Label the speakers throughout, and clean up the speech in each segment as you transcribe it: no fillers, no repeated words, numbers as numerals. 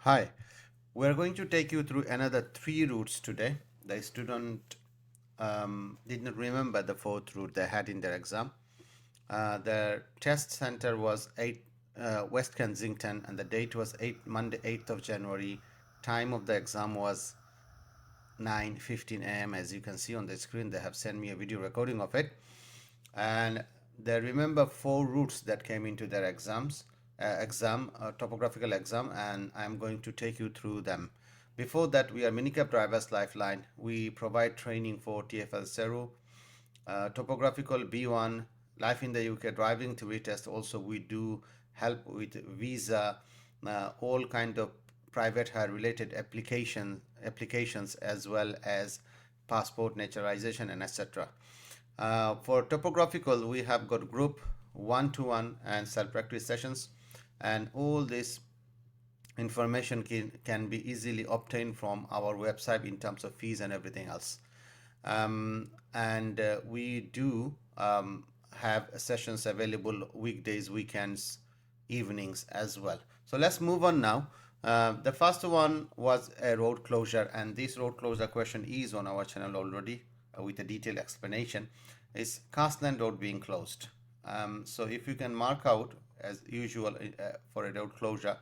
Speaker 1: Hi, we're going to take you through another three routes today. The student did not remember the fourth route they had in their exam. Their test center was 8 West Kensington, and the date was Monday 8th of January. Time of the exam was 9:15 a.m. As you can see on the screen, they have sent me a video recording of it, and they remember four routes that came into their topographical exam, and I'm going to take you through them. Before that, we are Minicab drivers Lifeline. We provide training for TfL Topographical B1, Life in the UK, driving theory test. Also, we do help with visa, all kind of private hire related applications, as well as passport naturalization and etc. For topographical, we have got group one-to-one and self-practice sessions, and all this information can be easily obtained from our website in terms of fees and everything else. And we do have sessions available weekdays, weekends, evenings as well. So let's move on now. The first one was a road closure, and this road closure question is on our channel already with a detailed explanation. Is Cassland Road being closed? So if you can mark out as usual for a road closure,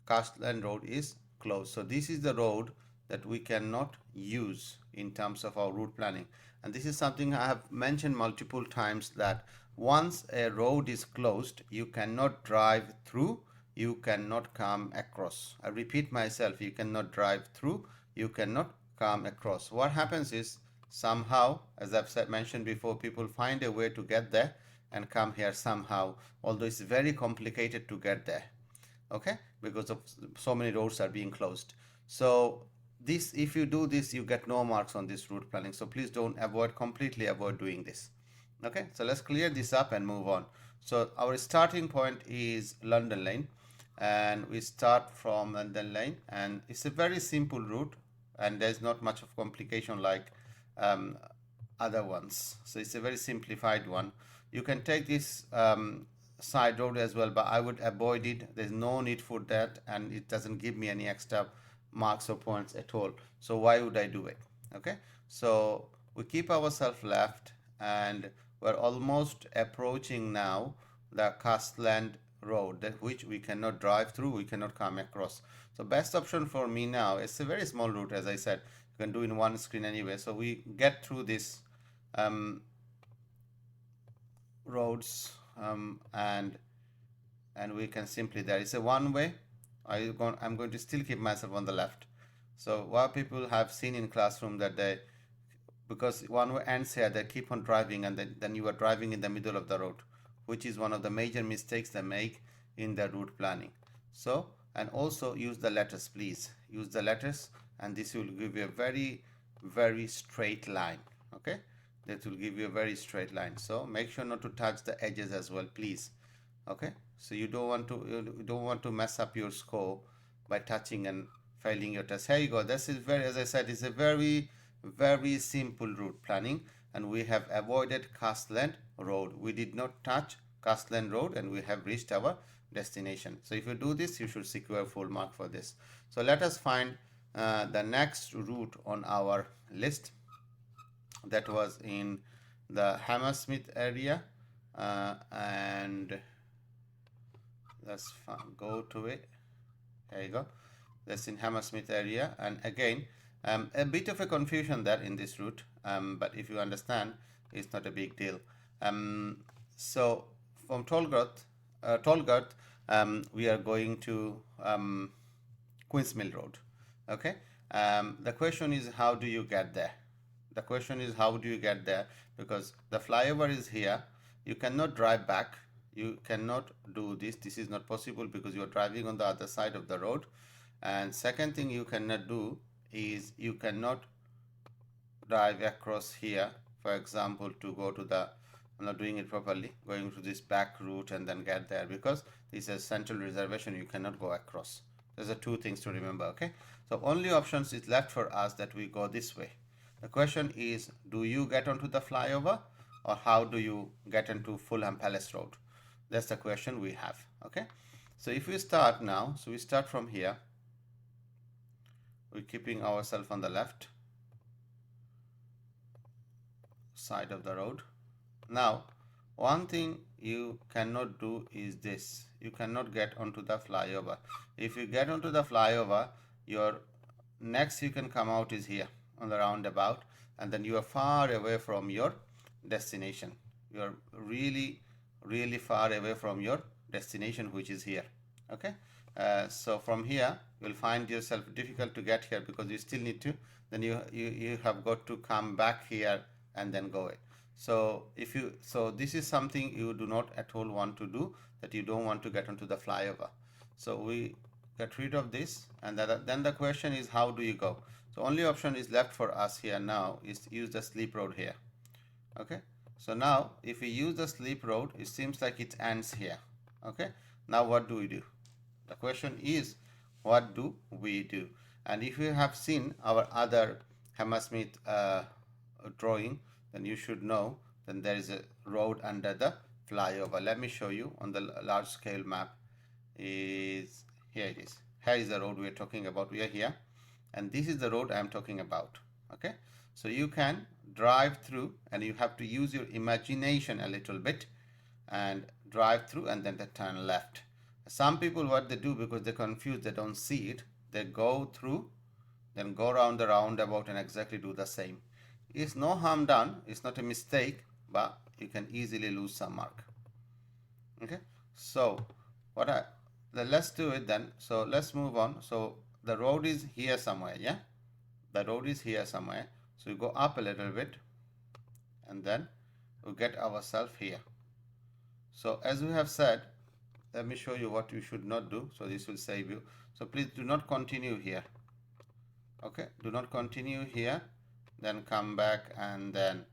Speaker 1: Cassland Road is closed. So this is the road that we cannot use in terms of our route planning. And this is something I have mentioned multiple times, that once a road is closed, you cannot drive through, you cannot come across. I repeat myself, you cannot drive through, you cannot come across. What happens is, somehow, as I've mentioned before, people find a way to get there and come here somehow, although it's very complicated to get there, okay, because of so many roads are being closed. So this, if you do this, you get no marks on this route planning. So please don't completely avoid doing this. Okay, so let's clear this up and move on. So our starting point is London Lane, and we start from London Lane, and it's a very simple route, and there's not much of complication like other ones. So it's a very simplified one. You can take this side road as well, but I would avoid it. There's no need for that, and it doesn't give me any extra marks or points at all. So why would I do it? Okay, so we keep ourselves left, and we're almost approaching now the Cassland Road, that which we cannot drive through, we cannot come across. So best option for me now, it's a very small route, as I said, you can do in one screen anyway. So we get through this roads, and we can simply, there is a one way. I'm going to still keep myself on the left. So what people have seen in classroom, that they, because one way ends here, they keep on driving, and then you are driving in the middle of the road, which is one of the major mistakes they make in their route planning. So, and also use the letters, please use the letters, and this will give you a very straight line. Okay, that will give you a very straight line. So make sure not to touch the edges as well, please. Okay, so you don't want to mess up your score by touching and failing your test. Here you go. This is very, as I said, it's a very simple route planning, and we have avoided Cassland Road. We did not touch Cassland Road, and we have reached our destination. So if you do this, you should secure full mark for this. So let us find the next route on our list. That was in the Hammersmith area, and let's go to it. There you go. That's in Hammersmith area, and again, a bit of a confusion there in this route, but if you understand, it's not a big deal. So from Tolgurt, we are going to Queens Mill Road. Okay. The question is, how do you get there? The question is, how do you get there? Because the flyover is here. You cannot drive back. You cannot do this. This is not possible because you are driving on the other side of the road. And second thing you cannot do is, you cannot drive across here, for example, to go to the, I'm not doing it properly, going to this back route and then get there, because this is central reservation, you cannot go across. There's two things to remember. Okay, so only options is left for us that we go this way. The question is, do you get onto the flyover, or how do you get into Fulham Palace Road? That's the question we have. Okay, so if we start now, so we start from here, we're keeping ourselves on the left side of the road. Now, one thing you cannot do is this: you cannot get onto the flyover. If you get onto the flyover, your next you can come out is here on the roundabout, and then you are far away from your destination. You are really far away from your destination, which is here. Okay, so from here you'll find yourself difficult to get here because you still need to, then you have got to come back here and then go away. So if you, so this is something you do not at all want to do, that you don't want to get onto the flyover. So we get rid of this, and then the question is, how do you go? So only option is left for us here now is to use the slip road here. Okay, so now if we use the slip road, it seems like it ends here. Okay, now what do we do? The question is, what do we do? And if you have seen our other Hammersmith drawing, then you should know then there is a road under the flyover. Let me show you on the large scale map. Is here it is. Here is the road we are talking about. We are here, and this is the road I am talking about. Okay, so you can drive through, and you have to use your imagination a little bit and drive through, and then they turn left. Some people, what they do, because they're confused, they don't see it, they go through, then go around the roundabout and exactly do the same. It's no harm done, it's not a mistake, but you can easily lose some mark. Okay, so let's do it then. So let's move on. So the road is here somewhere, yeah, the road is here somewhere. So you go up a little bit, and then we get ourselves here. So as we have said, let me show you what you should not do, so this will save you. So please do not continue here. Okay, do not continue here, then come back, and then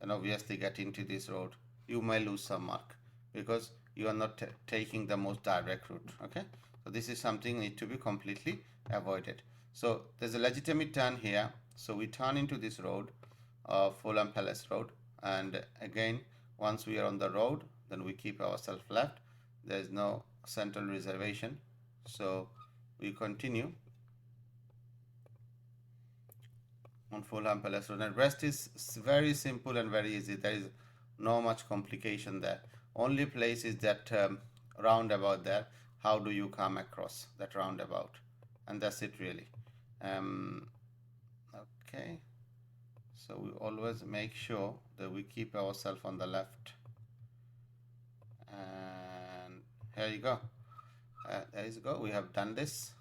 Speaker 1: obviously get into this road. You may lose some mark because you are not taking the most direct route. Okay, so this is something need to be completely avoided. So there's a legitimate turn here, so we turn into this road of Fulham Palace Road, and again once we are on the road, then we keep ourselves left. There is no central reservation, so we continue on Fulham Palace Road, and rest is very simple and very easy. There is no much complication there. Only place is that roundabout there. How do you come across that roundabout? And that's it really. Okay, so we always make sure that we keep ourselves on the left, and here you go. There you go, we have done this.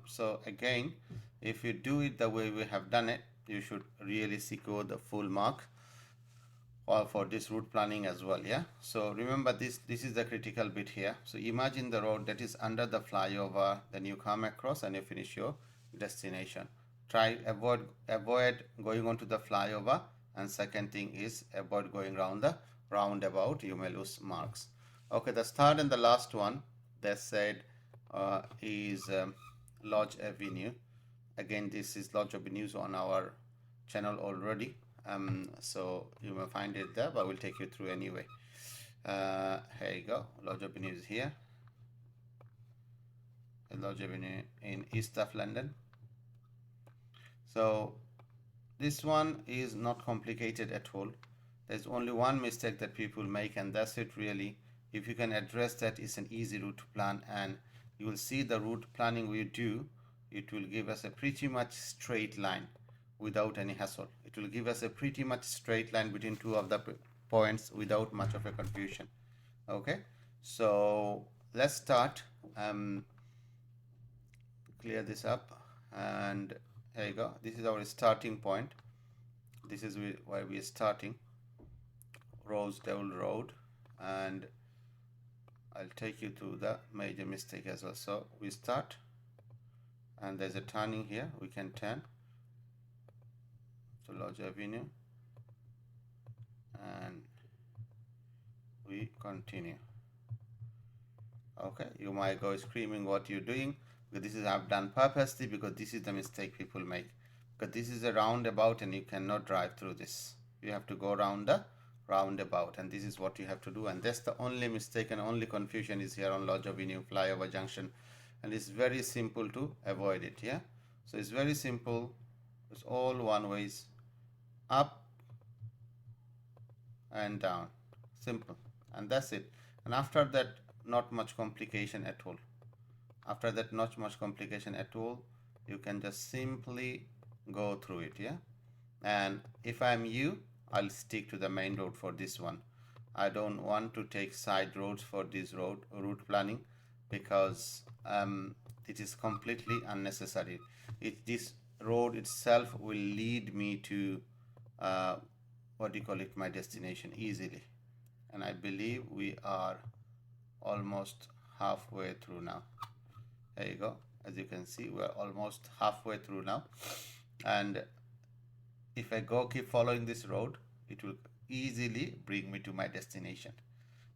Speaker 1: So again, if you do it the way we have done it, you should really secure the full mark for this route planning as well. Yeah, so remember this is the critical bit here. So imagine the road that is under the flyover, then you come across and you finish your destination. Try avoid going on to the flyover, and second thing is avoid going around the roundabout. You may lose marks. Okay, the third and the last one they said is Lodge Avenue. Again, this is Lodge Avenue on our channel already, so you may find it there, but we'll take you through anyway. Here you go, Lodge Avenue is here. Lodge Avenue in east of London. So this one is not complicated at all. There's only one mistake that people make, and that's it really. If you can address that, it's an easy route to plan, and you will see the route planning we do, it will give us a pretty much straight line without any hassle. It will give us a pretty much straight line between two of the points without much of a confusion. Okay, so let's start. Clear this up, and there you go. This is our starting point. This is where we are starting, Rosedale Road, and I'll take you to the major mistake as well. So we start, and there's a turning here. We can turn to Lodge Avenue, and we continue. Okay, you might go screaming what you're doing, but this is I've done purposely, because this is the mistake people make. Because this is a roundabout and you cannot drive through this. You have to go around the roundabout, and this is what you have to do, and that's the only mistake and only confusion is here on Lodge Avenue flyover junction, and it's very simple to avoid it. Yeah, So it's very simple. It's all one ways, up and down, simple, and that's it. And after that, not much complication at all. After that, not much complication at all. You can just simply go through it, yeah. And if I'm you, I'll stick to the main road for this one. I don't want to take side roads for this route planning, because it is completely unnecessary. This road itself will lead me to what do you call it, my destination easily. And I believe we are almost halfway through now. There you go. As you can see, we're almost halfway through now. And if I keep following this road, it will easily bring me to my destination.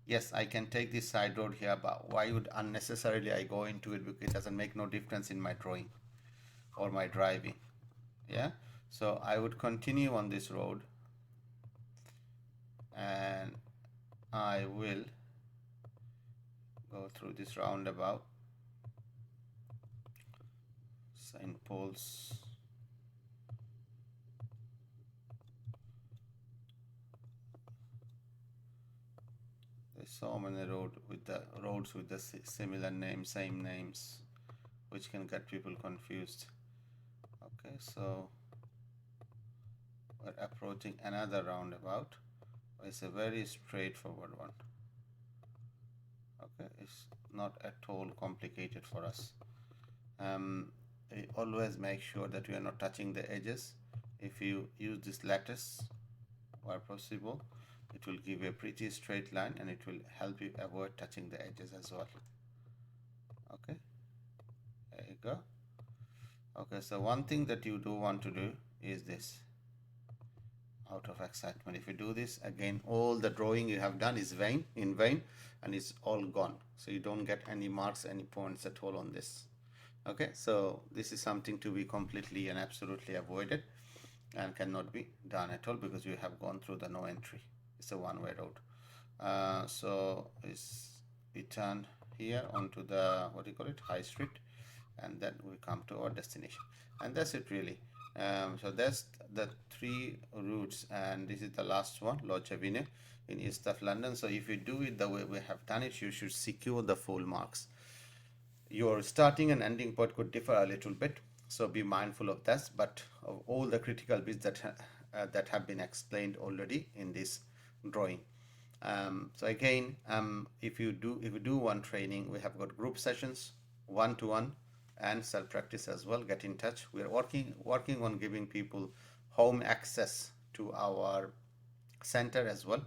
Speaker 1: Yes, I can take this side road here, but why would unnecessarily I go into it? Because it doesn't make no difference in my drawing or my driving. Yeah, so I would continue on this road, and I will go through this roundabout. St. Paul's. There's so many roads with the similar names, same names, which can get people confused. Okay, so we're approaching another roundabout. It's a very straightforward one. Okay, it's not at all complicated for us. Always make sure that we are not touching the edges. If you use this lattice where possible, it will give a pretty straight line, and it will help you avoid touching the edges as well. Okay, there you go. Okay, so one thing that you do want to do is this. Out of excitement, if you do this again, all the drawing you have done is in vain, and it's all gone. So you don't get any marks, any points at all on this. Okay, so this is something to be completely and absolutely avoided, and cannot be done at all, because you have gone through the no entry. It's a one-way road. So we turn here onto the, what do you call it, High Street, and then we come to our destination, and that's it really. So that's the three routes, and this is the last one, Lodge Avenue in east of London. So if you do it the way we have done it, you should secure the full marks. Your starting and ending point could differ a little bit, so be mindful of that, but of all the critical bits that have been explained already in this drawing. So again, if you do one training, we have got group sessions, one-to-one, and self-practice as well. Get in touch. We are working on giving people home access to our center as well,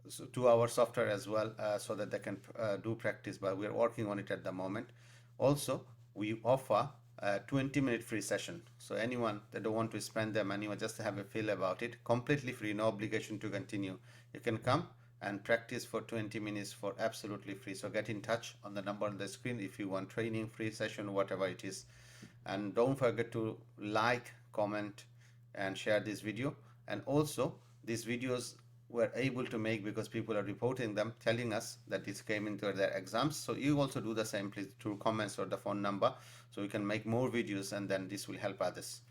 Speaker 1: so to our software as well, so that they can do practice, but we are working on it at the moment. Also, we offer a 20-minute free session, so anyone that don't want to spend their money or just have a feel about it, completely free, no obligation to continue, you can come and practice for 20 minutes for absolutely free. So get in touch on the number on the screen if you want training, free session, whatever it is. And don't forget to like, comment, and share this video. And also, these videos were able to make because people are reporting them, telling us that this came into their exams. So you also do the same, please, through comments or the phone number, so we can make more videos, and then this will help others.